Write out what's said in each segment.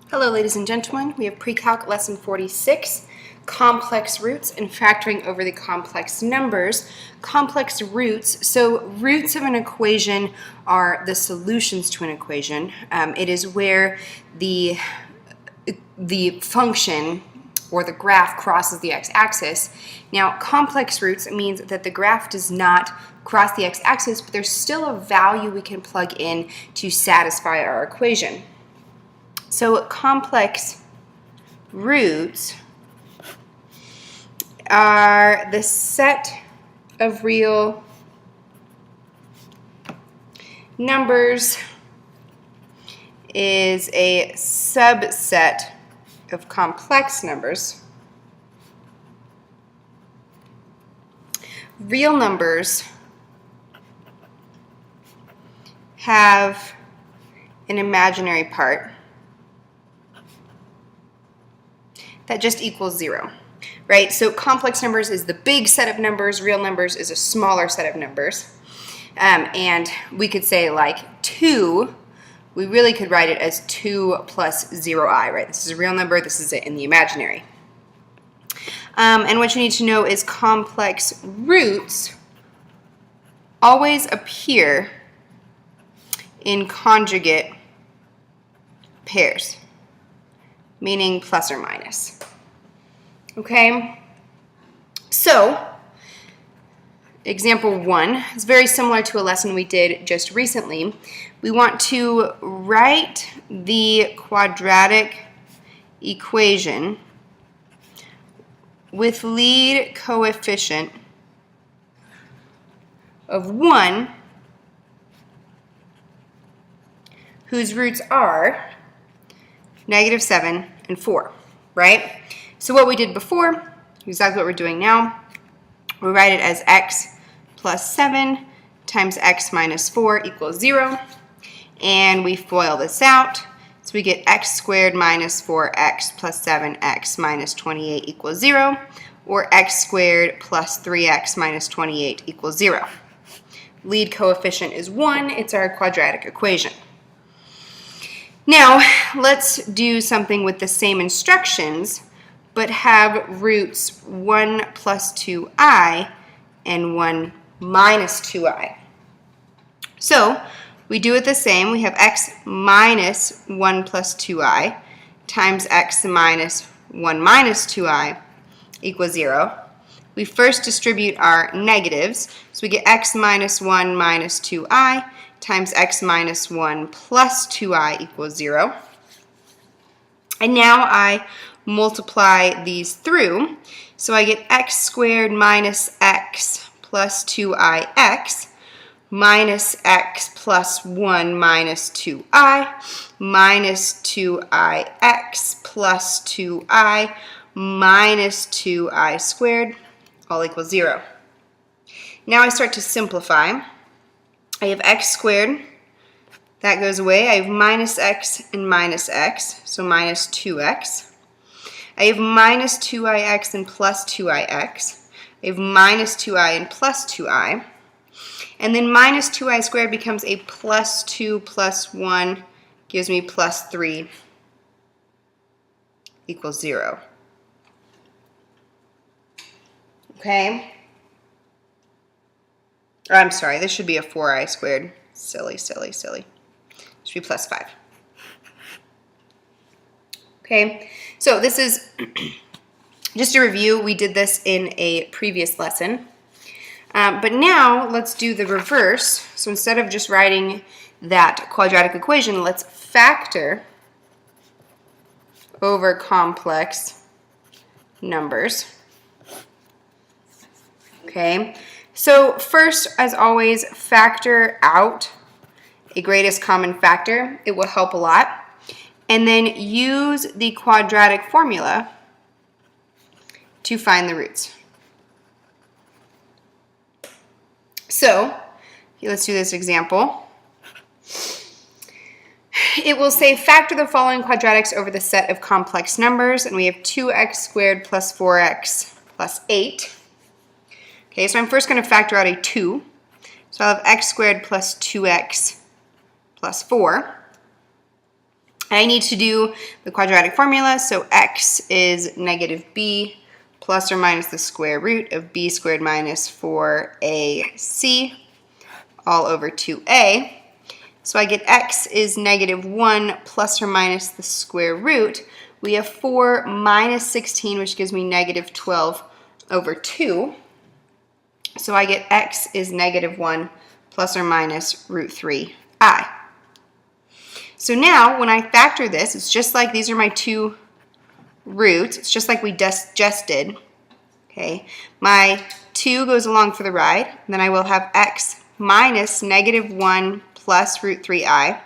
Hello, ladies and gentlemen. We have Pre-Calc Lesson 46, Complex Roots and Factoring over the Complex Numbers. Complex roots, so roots of an equation are the solutions to an equation. It is where the function or the graph crosses the x-axis. Now, complex roots means that the graph does not cross the x-axis, but there's still a value we can plug in to satisfy our equation. So complex roots are the set of real numbers is a subset of complex numbers. Real numbers have an imaginary part that just equals 0, right? So complex numbers is the big set of numbers, real numbers is a smaller set of numbers. And we could say like 2, we really could write it as 2 plus 0i, right? This is a real number, this is it in the imaginary. And what you need to know is complex roots always appear in conjugate pairs, meaning plus or minus. Okay, so example 1 is very similar to a lesson we did just recently. We want to write the quadratic equation with lead coefficient of 1 whose roots are -7 and 4, right? So what we did before, exactly what we're doing now, we write it as x plus 7 times x minus 4 equals 0, and we FOIL this out, so we get x squared minus 4x plus 7x minus 28 equals 0, or x squared plus 3x minus 28 equals 0. Lead coefficient is 1, it's our quadratic equation. Now, let's do something with the same instructions, but have roots 1 plus 2i and 1 minus 2i. So, we do it the same. We have x minus 1 plus 2i times x minus 1 minus 2i equals 0. We first distribute our negatives, so we get x minus 1 minus 2i times x minus 1 plus 2i equals 0. And now I multiply these through, so I get x squared minus x plus 2ix minus x plus 1 minus 2i minus 2ix plus 2i minus 2i squared all equals 0. Now I start to simplify. I have x squared, that goes away. I have minus x and minus x, so minus 2x. I have minus 2ix and plus 2ix. I have minus 2i and plus 2i. And then minus 2i squared becomes a plus 2 plus 1 gives me plus 3 equals 0. Okay? Or I'm sorry, this should be a 4i squared. Silly, silly, silly. It should be plus 5. Okay, so this is just a review. We did this in a previous lesson. But now let's do the reverse. So instead of just writing that quadratic equation, let's factor over complex numbers. Okay, so first, as always, factor out a greatest common factor. It will help a lot. And then use the quadratic formula to find the roots. So, let's do this example. It will say factor the following quadratics over the set of complex numbers, and we have 2x squared plus 4x plus 8. Okay, so I'm first going to factor out a 2. So I'll have x squared plus 2x plus 4. I need to do the quadratic formula, so x is negative b plus or minus the square root of b squared minus 4ac all over 2a. So I get x is negative 1 plus or minus the square root. We have 4 minus 16, which gives me negative 12 over 2. So I get x is negative 1 plus or minus root 3i. So now when I factor this, it's just like these are my two roots. It's just like we just did. Okay, my 2 goes along for the ride. Then I will have x minus negative 1 plus root 3i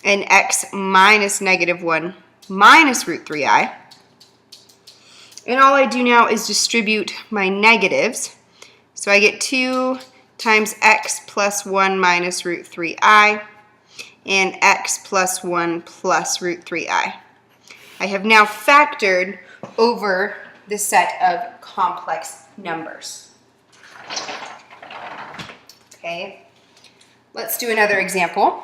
and x minus negative 1 minus root 3i. And all I do now is distribute my negatives. So I get 2 times x plus 1 minus root 3i and x plus 1 plus root 3i. I have now factored over the set of complex numbers. Okay, let's do another example.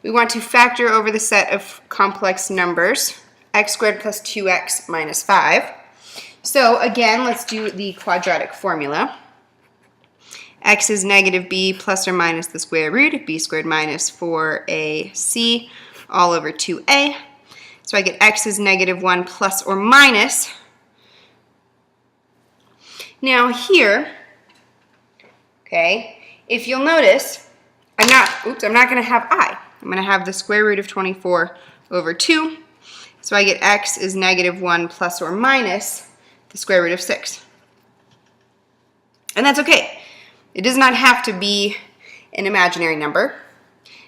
We want to factor over the set of complex numbers, x squared plus 2x minus 5. So again, let's do the quadratic formula. X is negative b plus or minus the square root of b squared minus 4ac all over 2a. So I get x is negative 1 plus or minus. Now here, okay, if you'll notice, I'm not going to have I. I'm going to have the square root of 24 over 2. So I get x is negative 1 plus or minus the square root of 6. And that's okay. It does not have to be an imaginary number.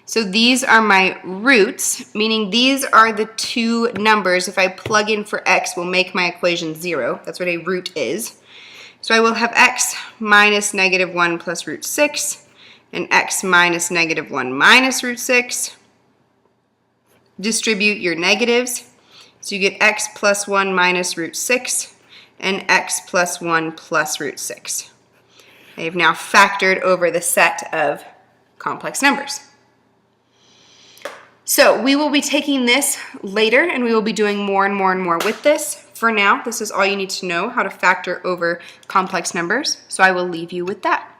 So these are my roots, meaning these are the two numbers. If I plug in for x, will make my equation 0. That's what a root is. So I will have x minus negative 1 plus root 6 and x minus negative 1 minus root 6. Distribute your negatives. So you get x plus 1 minus root 6 and x plus 1 plus root 6. I have now factored over the set of complex numbers. So we will be taking this later and we will be doing more and more and more with this. For now, this is all you need to know, how to factor over complex numbers. So I will leave you with that.